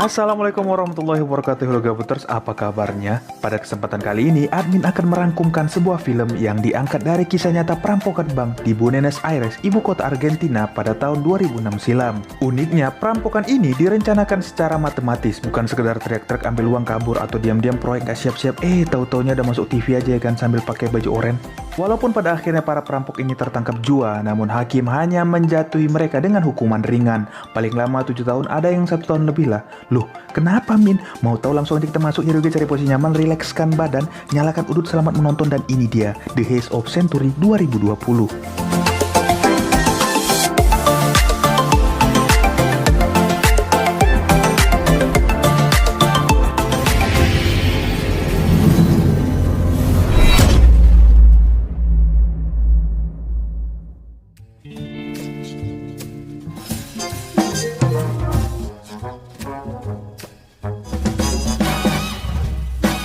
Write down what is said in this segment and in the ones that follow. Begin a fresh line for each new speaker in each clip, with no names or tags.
Assalamualaikum warahmatullahi wabarakatuh. Halo Gabuters, apa kabarnya? Pada kesempatan kali ini, admin akan merangkumkan sebuah film yang diangkat dari kisah nyata perampokan bank di Buenos Aires, ibu kota Argentina pada tahun 2006 silam. Uniknya, perampokan ini direncanakan secara matematis, bukan sekedar teriak-teriak ambil uang kabur atau diam-diam proyek gak siap-siap, tahu-taunya udah masuk TV aja ya kan sambil pakai baju oranye. Walaupun pada akhirnya para perampok ini tertangkap jua, namun hakim hanya menjatuhi mereka dengan hukuman ringan. Paling lama 7 tahun, ada yang 1 tahun lebih lah. Loh, kenapa Min? Mau tahu langsung aja kita masuk, yuk cari posisi nyaman, rilekskan badan, nyalakan udut, selamat menonton, dan ini dia The Heist of Century 2020.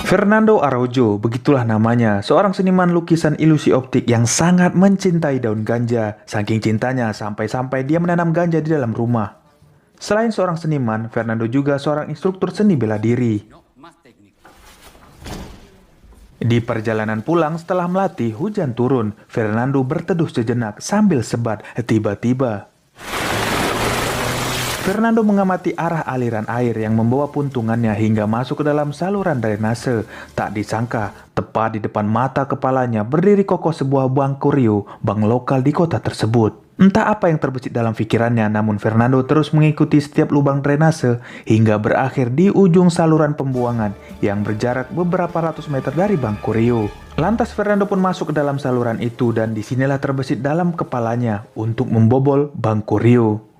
Fernando Araujo, begitulah namanya, seorang seniman lukisan ilusi optik yang sangat mencintai daun ganja. Saking cintanya, sampai-sampai dia menanam ganja di dalam rumah. Selain seorang seniman, Fernando juga seorang instruktur seni bela diri. Di perjalanan pulang setelah melatih, hujan turun. Fernando berteduh sejenak sambil sebat. Tiba-tiba Fernando mengamati arah aliran air yang membawa puntungannya hingga masuk ke dalam saluran drainase. Tak disangka, tepat di depan mata kepalanya berdiri kokoh sebuah bank kurio, bank lokal di kota tersebut. Entah apa yang terbesit dalam pikirannya, namun Fernando terus mengikuti setiap lubang drainase hingga berakhir di ujung saluran pembuangan yang berjarak beberapa ratus meter dari bank kurio. Lantas Fernando pun masuk ke dalam saluran itu dan disinilah terbesit dalam kepalanya untuk membobol bank kurio.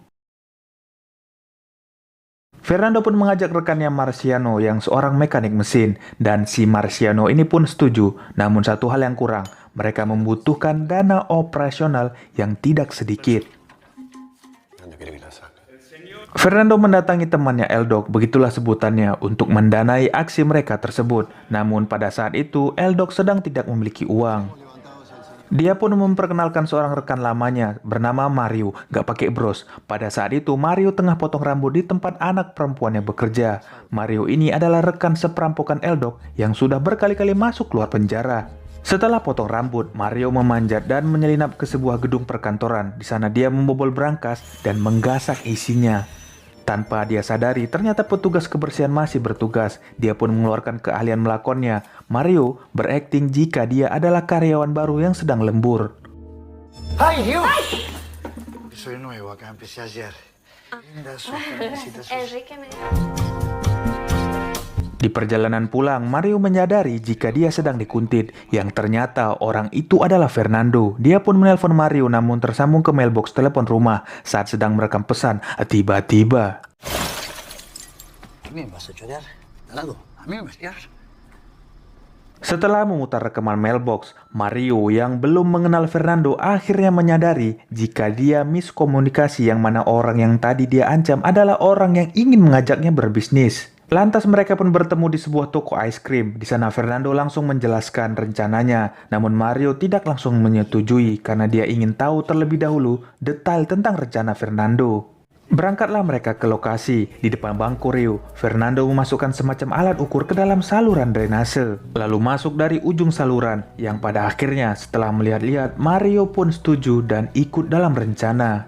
Fernando pun mengajak rekannya Marciano yang seorang mekanik mesin, dan si Marciano ini pun setuju. Namun satu hal yang kurang, mereka membutuhkan dana operasional yang tidak sedikit. Fernando mendatangi temannya Eldok, begitulah sebutannya, untuk mendanai aksi mereka tersebut. Namun pada saat itu Eldok sedang tidak memiliki uang. Dia pun memperkenalkan seorang rekan lamanya bernama Mario, gak pakai bros. Pada saat itu Mario tengah potong rambut di tempat anak perempuannya bekerja. Mario ini adalah rekan seperampokan Eldok yang sudah berkali-kali masuk keluar penjara. Setelah potong rambut, Mario memanjat dan menyelinap ke sebuah gedung perkantoran. Di sana dia membobol brankas dan menggasak isinya. Tanpa dia sadari, ternyata petugas kebersihan masih bertugas. Dia pun mengeluarkan keahlian melakonnya. Mario berakting jika dia adalah karyawan baru yang sedang lembur.
¡Ay, Dios! Soy nuevo acá, empecé ayer.
Enrique me...
Di perjalanan pulang, Mario menyadari jika dia sedang dikuntit, yang ternyata orang itu adalah Fernando. Dia pun menelpon Mario namun tersambung ke mailbox telepon rumah saat sedang merekam pesan. Tiba-tiba setelah memutar rekaman mailbox, Mario yang belum mengenal Fernando akhirnya menyadari jika dia miskomunikasi, yang mana orang yang tadi dia ancam adalah orang yang ingin mengajaknya berbisnis. Lantas mereka pun bertemu di sebuah toko es krim. Di sana Fernando langsung menjelaskan rencananya, namun Mario tidak langsung menyetujui karena dia ingin tahu terlebih dahulu detail tentang rencana Fernando. Berangkatlah mereka ke lokasi. Di depan bank kurio, Fernando memasukkan semacam alat ukur ke dalam saluran drainase, lalu masuk dari ujung saluran, yang pada akhirnya setelah melihat-lihat, Mario pun setuju dan ikut dalam rencana.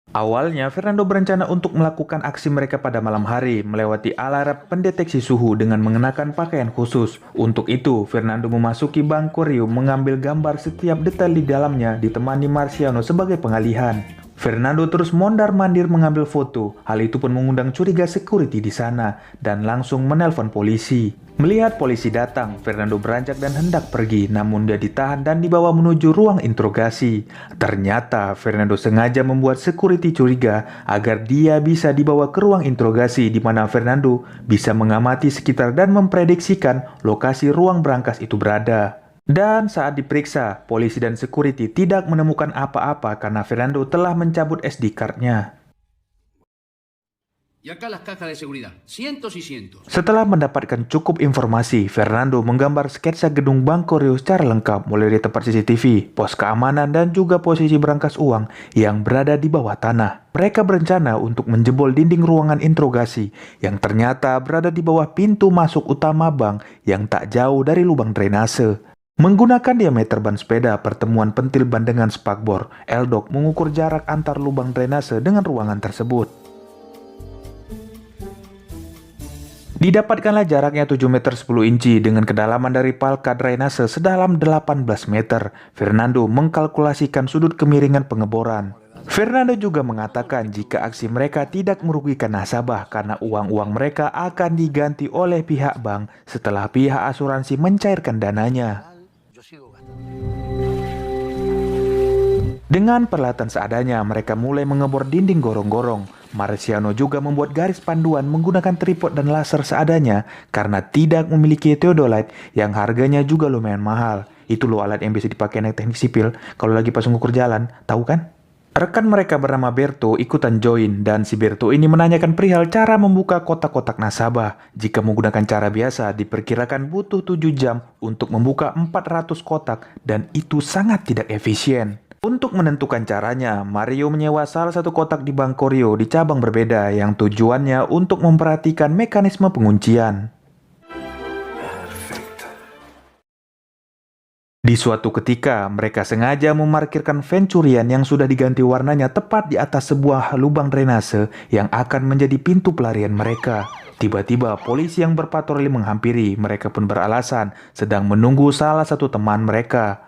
Awalnya, Fernando berencana untuk melakukan aksi mereka pada malam hari, melewati alat pendeteksi suhu dengan mengenakan pakaian khusus. Untuk itu, Fernando memasuki bank kurio, mengambil gambar setiap detail di dalamnya, ditemani Marciano sebagai pengalihan. Fernando terus mondar-mandir mengambil foto. Hal itu pun mengundang curiga security di sana dan langsung menelpon polisi. Melihat polisi datang, Fernando beranjak dan hendak pergi, namun dia ditahan dan dibawa menuju ruang interogasi. Ternyata Fernando sengaja membuat security curiga agar dia bisa dibawa ke ruang interogasi, di mana Fernando bisa mengamati sekitar dan memprediksikan lokasi ruang brankas itu berada. Dan saat diperiksa, polisi dan security tidak menemukan apa-apa karena Fernando telah mencabut SD card-nya.
Y acá las cajas de seguridad, cientos y cientos.
Setelah mendapatkan cukup informasi, Fernando menggambar sketsa gedung Bank Koryo secara lengkap mulai dari tempat CCTV, pos keamanan, dan juga posisi berangkas uang yang berada di bawah tanah. Mereka berencana untuk menjebol dinding ruangan interogasi yang ternyata berada di bawah pintu masuk utama bank yang tak jauh dari lubang drainase. Menggunakan diameter ban sepeda pertemuan pentil ban dengan spakbor, Eldok mengukur jarak antar lubang drainase dengan ruangan tersebut. Didapatkanlah jaraknya 7 meter 10 inci dengan kedalaman dari palka drainase sedalam 18 meter. Fernando mengkalkulasikan sudut kemiringan pengeboran. Fernando juga mengatakan jika aksi mereka tidak merugikan nasabah karena uang-uang mereka akan diganti oleh pihak bank setelah pihak asuransi mencairkan dananya.
Yo sigo gastando.
Dengan peralatan seadanya, mereka mulai mengebor dinding gorong-gorong. Marciano juga membuat garis panduan menggunakan tripod dan laser seadanya karena tidak memiliki theodolite yang harganya juga lumayan mahal. Itu loh alat yang bisa dipakai anak teknik sipil kalau lagi pas ngukur jalan, tahu kan? Rekan mereka bernama Berto ikutan join dan si Berto ini menanyakan perihal cara membuka kotak-kotak nasabah. Jika menggunakan cara biasa, diperkirakan butuh 7 jam untuk membuka 400 kotak dan itu sangat tidak efisien. Untuk menentukan caranya, Mario menyewa salah satu kotak di Bank Koryo di cabang berbeda yang tujuannya untuk memperhatikan mekanisme penguncian.
Perfecto.
Di suatu ketika, mereka sengaja memarkirkan van curian yang sudah diganti warnanya tepat di atas sebuah lubang drainase yang akan menjadi pintu pelarian mereka. Tiba-tiba, polisi yang berpatroli menghampiri. Mereka pun beralasan sedang menunggu salah satu teman mereka.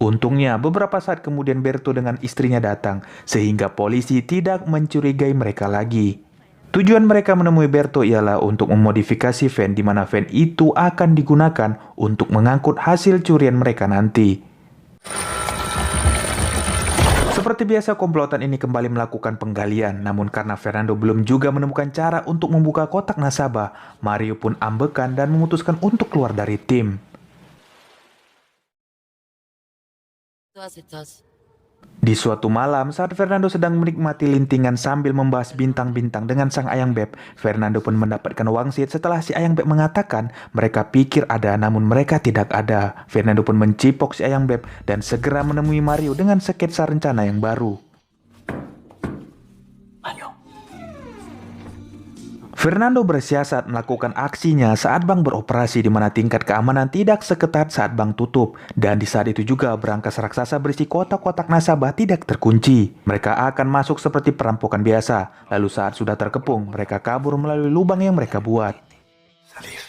Untungnya, beberapa saat kemudian Berto dengan istrinya datang, sehingga polisi tidak mencurigai mereka lagi. Tujuan mereka menemui Berto ialah untuk memodifikasi van di mana van itu akan digunakan untuk mengangkut hasil curian mereka nanti. Seperti biasa, komplotan ini kembali melakukan penggalian, namun karena Fernando belum juga menemukan cara untuk membuka kotak nasabah, Mario pun ambekan dan memutuskan untuk keluar dari tim. Di suatu malam, saat Fernando sedang menikmati lintingan sambil membahas bintang-bintang dengan sang ayang beb, Fernando pun mendapatkan wangsit setelah si ayang beb mengatakan mereka pikir ada namun mereka tidak ada. Fernando pun mencipok si ayang beb dan segera menemui Mario dengan sketsa rencana yang baru. Fernando bersiasat melakukan aksinya saat bank beroperasi di mana tingkat keamanan tidak seketat saat bank tutup. Dan di saat itu juga berangkas raksasa berisi kotak-kotak nasabah tidak terkunci. Mereka akan masuk seperti perampokan biasa. Lalu saat sudah terkepung, mereka kabur melalui lubang yang mereka buat.
Salir.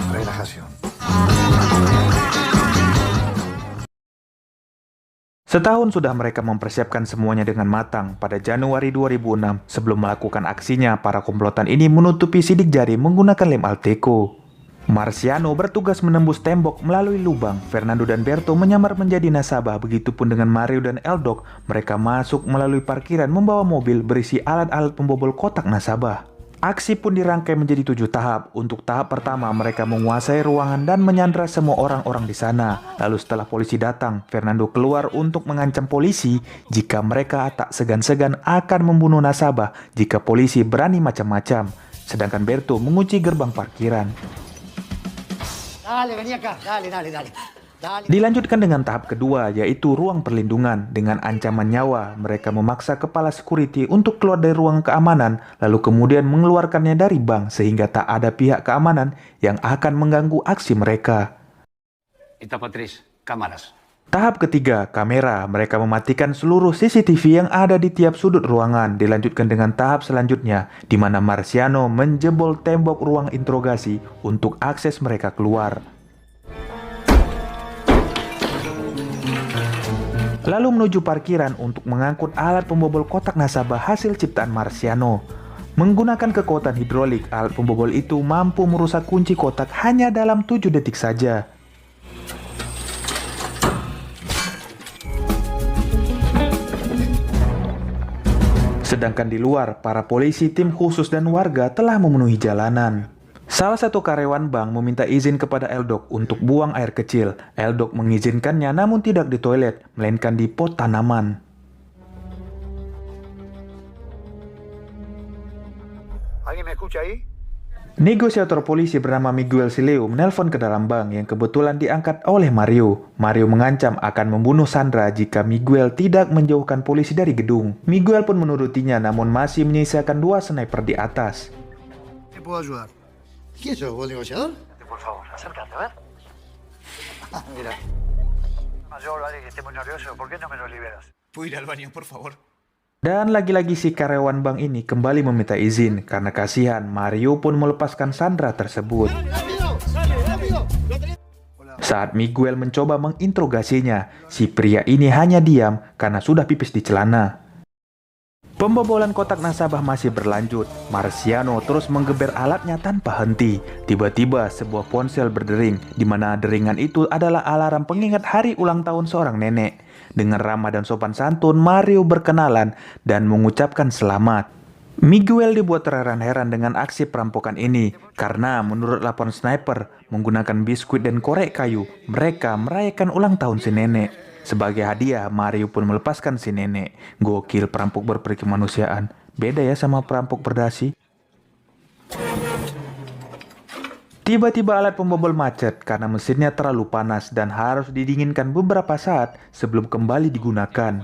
Relajación.
Setahun sudah mereka mempersiapkan semuanya dengan matang. Pada Januari 2006, sebelum melakukan aksinya, para komplotan ini menutupi sidik jari menggunakan lem Alteco. Marciano bertugas menembus tembok melalui lubang. Fernando dan Berto menyamar menjadi nasabah. Begitupun dengan Mario dan Eldok. Mereka masuk melalui parkiran membawa mobil berisi alat-alat pembobol kotak nasabah. Aksi pun dirangkai menjadi 7 tahap. Untuk tahap pertama, mereka menguasai ruangan dan menyandra semua orang-orang di sana. Lalu setelah polisi datang, Fernando keluar untuk mengancam polisi jika mereka tak segan-segan akan membunuh nasabah jika polisi berani macam-macam. Sedangkan Berto mengunci gerbang parkiran.
Dale, vení acá. Dale, dale, dale. Dale.
Dilanjutkan dengan tahap kedua, yaitu ruang perlindungan. Dengan ancaman nyawa, mereka memaksa kepala security untuk keluar dari ruang keamanan, lalu kemudian mengeluarkannya dari bank sehingga tak ada pihak keamanan yang akan mengganggu aksi mereka.
Etapa 3, cámaras.
Tahap ketiga, kamera. Mereka mematikan seluruh CCTV yang ada di tiap sudut ruangan. Dilanjutkan dengan tahap selanjutnya, di mana Marciano menjebol tembok ruang interogasi untuk akses mereka keluar. Lalu menuju parkiran untuk mengangkut alat pembobol kotak nasabah hasil ciptaan Marciano. Menggunakan kekuatan hidrolik, alat pembobol itu mampu merusak kunci kotak hanya dalam 7 detik saja. Sedangkan di luar, para polisi, tim khusus, dan warga telah memenuhi jalanan. Salah satu karyawan bank meminta izin kepada Eldok untuk buang air kecil. Eldok mengizinkannya namun tidak di toilet, melainkan di pot tanaman.
¿Alguien me escucha ahí?
Negosiator polisi bernama Miguel Sileo menelpon ke dalam bank yang kebetulan diangkat oleh Mario. Mario mengancam akan membunuh Sandra jika Miguel tidak menjauhkan polisi dari gedung. Miguel pun menurutinya namun masih menyisakan 2 sniper di atas.
¿Te puedo ayudar? ¿Quién sos, vos negociador? Por favor, acércate, a ver. Mira. Yo hablaré que esté muy nervioso. ¿Por qué no me lo liberas?
¿Puedo ir al baño, por favor?
Dan lagi-lagi si karyawan bank ini kembali meminta izin karena kasihan Mario pun melepaskan Sandra tersebut. Saat Miguel mencoba menginterogasinya, si pria ini hanya diam karena sudah pipis di celana. Pembobolan kotak nasabah masih berlanjut. Marciano terus menggeber alatnya tanpa henti. Tiba-tiba sebuah ponsel berdering, di mana deringan itu adalah alarm pengingat hari ulang tahun seorang nenek. Dengan ramah dan sopan santun, Mario berkenalan dan mengucapkan selamat. Miguel dibuat terheran-heran dengan aksi perampokan ini, karena menurut laporan sniper, menggunakan biskuit dan korek kayu, mereka merayakan ulang tahun si nenek. Sebagai hadiah, Mario pun melepaskan si nenek. Gokil perampok berperi kemanusiaan. Beda ya sama perampok berdasi. Tiba-tiba alat pembobol macet karena mesinnya terlalu panas dan harus didinginkan beberapa saat sebelum kembali digunakan.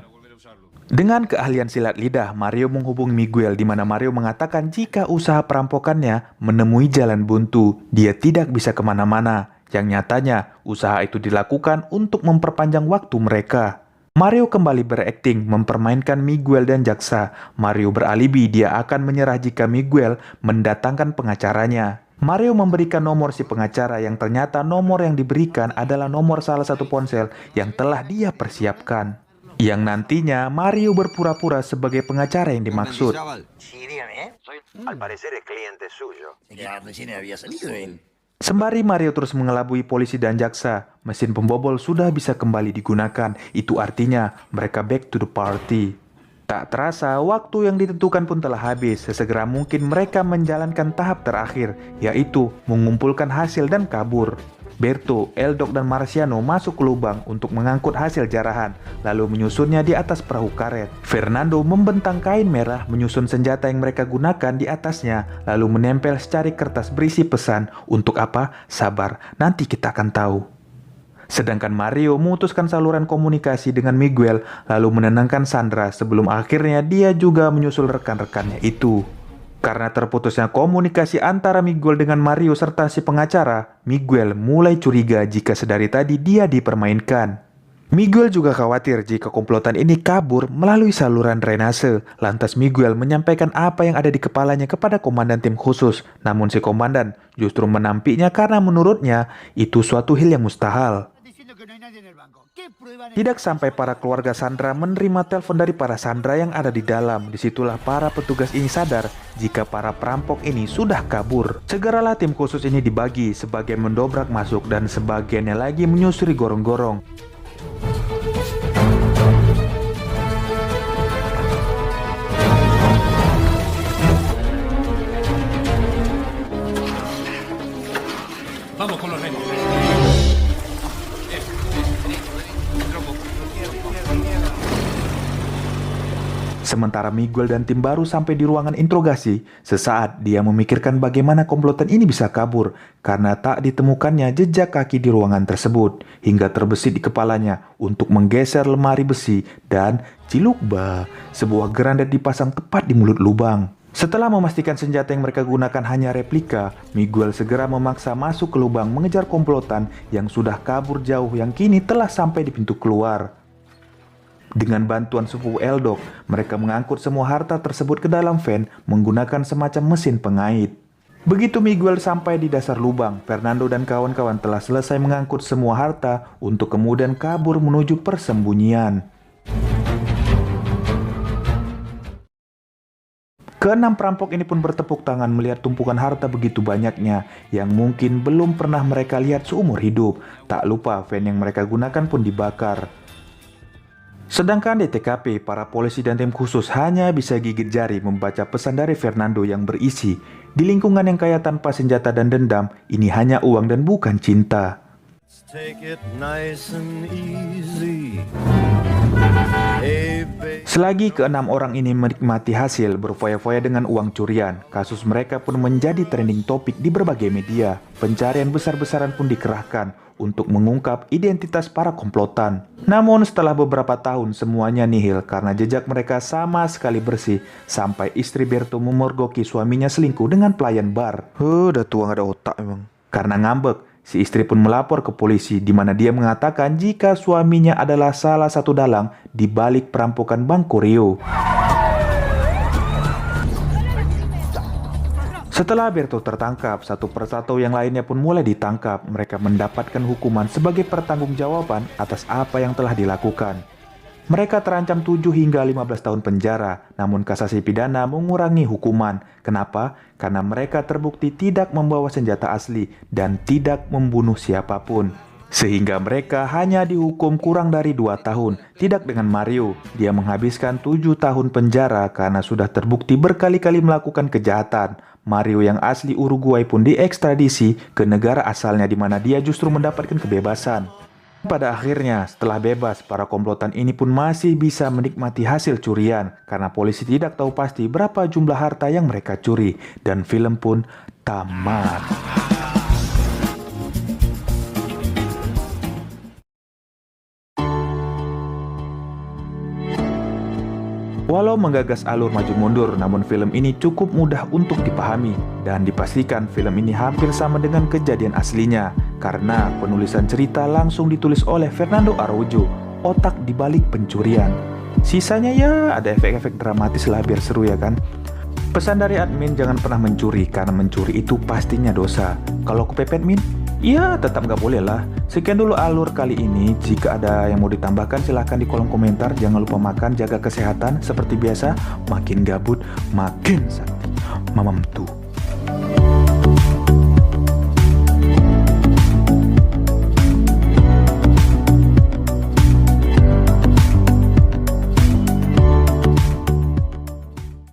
Dengan keahlian silat lidah, Mario menghubungi Miguel di mana Mario mengatakan jika usaha perampokannya menemui jalan buntu, dia tidak bisa kemana-mana. Yang nyatanya, usaha itu dilakukan untuk memperpanjang waktu mereka. Mario kembali berakting mempermainkan Miguel dan jaksa. Mario beralibi dia akan menyerah jika Miguel mendatangkan pengacaranya. Mario memberikan nomor si pengacara yang ternyata nomor yang diberikan adalah nomor salah satu ponsel yang telah dia persiapkan. Yang nantinya Mario berpura-pura sebagai pengacara yang dimaksud.
Sí, dígame, ¿eh? Al parecer es cliente suyo. Ya recién había salido él.
Sembari Mario terus mengelabui polisi dan jaksa, mesin pembobol sudah bisa kembali digunakan. Itu artinya mereka back to the party. Tak terasa, waktu yang ditentukan pun telah habis. Sesegera mungkin mereka menjalankan tahap terakhir, yaitu mengumpulkan hasil dan kabur. Berto, Eldok, dan Marciano masuk ke lubang untuk mengangkut hasil jarahan, lalu menyusunnya di atas perahu karet. Fernando membentang kain merah menyusun senjata yang mereka gunakan di atasnya, lalu menempel secari kertas berisi pesan. Untuk apa? Sabar, nanti kita akan tahu. Sedangkan Mario memutuskan saluran komunikasi dengan Miguel, lalu menenangkan Sandra sebelum akhirnya dia juga menyusul rekan-rekannya itu. Karena terputusnya komunikasi antara Miguel dengan Mario serta si pengacara, Miguel mulai curiga jika sedari tadi dia dipermainkan. Miguel juga khawatir jika komplotan ini kabur melalui saluran drainase. Lantas Miguel menyampaikan apa yang ada di kepalanya kepada komandan tim khusus. Namun si komandan justru menampiknya karena menurutnya itu suatu hal yang mustahil. Tidak sampai para keluarga Sandra menerima telepon dari para Sandra yang ada di dalam. Disitulah para petugas ini sadar jika para perampok ini sudah kabur. Segeralah tim khusus ini dibagi, sebagian mendobrak masuk dan sebagiannya lagi menyusuri gorong-gorong.
Vamos con los remos.
Sementara Miguel dan tim baru sampai di ruangan interogasi, sesaat dia memikirkan bagaimana komplotan ini bisa kabur karena tak ditemukannya jejak kaki di ruangan tersebut, hingga terbesit di kepalanya untuk menggeser lemari besi dan cilukba, sebuah grandet dipasang tepat di mulut lubang. Setelah memastikan senjata yang mereka gunakan hanya replika, Miguel segera memaksa masuk ke lubang mengejar komplotan yang sudah kabur jauh yang kini telah sampai di pintu keluar. Dengan bantuan sepupu Eldok, mereka mengangkut semua harta tersebut ke dalam van menggunakan semacam mesin pengait. Begitu Miguel sampai di dasar lubang, Fernando dan kawan-kawan telah selesai mengangkut semua harta untuk kemudian kabur menuju persembunyian. Keenam perampok ini pun bertepuk tangan melihat tumpukan harta begitu banyaknya yang mungkin belum pernah mereka lihat seumur hidup. Tak lupa van yang mereka gunakan pun dibakar. Sedangkan di TKP, para polisi dan tim khusus hanya bisa gigit jari membaca pesan dari Fernando yang berisi, "Di lingkungan yang kaya tanpa senjata dan dendam, ini hanya uang dan bukan cinta."
Take it nice and easy. Hey, baby.
Selagi keenam orang ini menikmati hasil berfoya-foya dengan uang curian, kasus mereka pun menjadi trending topik di berbagai media. Pencarian besar-besaran pun dikerahkan untuk mengungkap identitas para komplotan. Namun setelah beberapa tahun semuanya nihil karena jejak mereka sama sekali bersih, sampai istri Berto memergoki suaminya selingkuh dengan pelayan bar. Udah tua gak ada otak emang. Karena ngambek, si istri pun melapor ke polisi di mana dia mengatakan jika suaminya adalah salah satu dalang di balik perampokan Bank Corio. Setelah Berto tertangkap, satu persatu yang lainnya pun mulai ditangkap. Mereka mendapatkan hukuman sebagai pertanggungjawaban atas apa yang telah dilakukan. Mereka terancam 7 hingga 15 tahun penjara, namun kasasi pidana mengurangi hukuman. Kenapa? Karena mereka terbukti tidak membawa senjata asli dan tidak membunuh siapapun. Sehingga mereka hanya dihukum kurang dari 2 tahun. Tidak dengan Mario, dia menghabiskan 7 tahun penjara karena sudah terbukti berkali-kali melakukan kejahatan. Mario yang asli Uruguay pun diekstradisi ke negara asalnya di mana dia justru mendapatkan kebebasan. Pada akhirnya, setelah bebas, para komplotan ini pun masih bisa menikmati hasil curian karena polisi tidak tahu pasti berapa jumlah harta yang mereka curi dan film pun tamat. Walau menggagas alur maju mundur, namun film ini cukup mudah untuk dipahami dan dipastikan film ini hampir sama dengan kejadian aslinya karena penulisan cerita langsung ditulis oleh Fernando Araujo, otak dibalik pencurian. Sisanya ya ada efek-efek dramatis lah biar seru ya kan. Pesan dari admin, jangan pernah mencuri karena mencuri itu pastinya dosa. Kalau kepepet min, ya tetap nggak boleh lah. Sekian dulu alur kali ini. Jika ada yang mau ditambahkan silahkan di kolom komentar. Jangan lupa makan, jaga kesehatan. Seperti biasa, makin gabut makin sakit. Mamam tuh.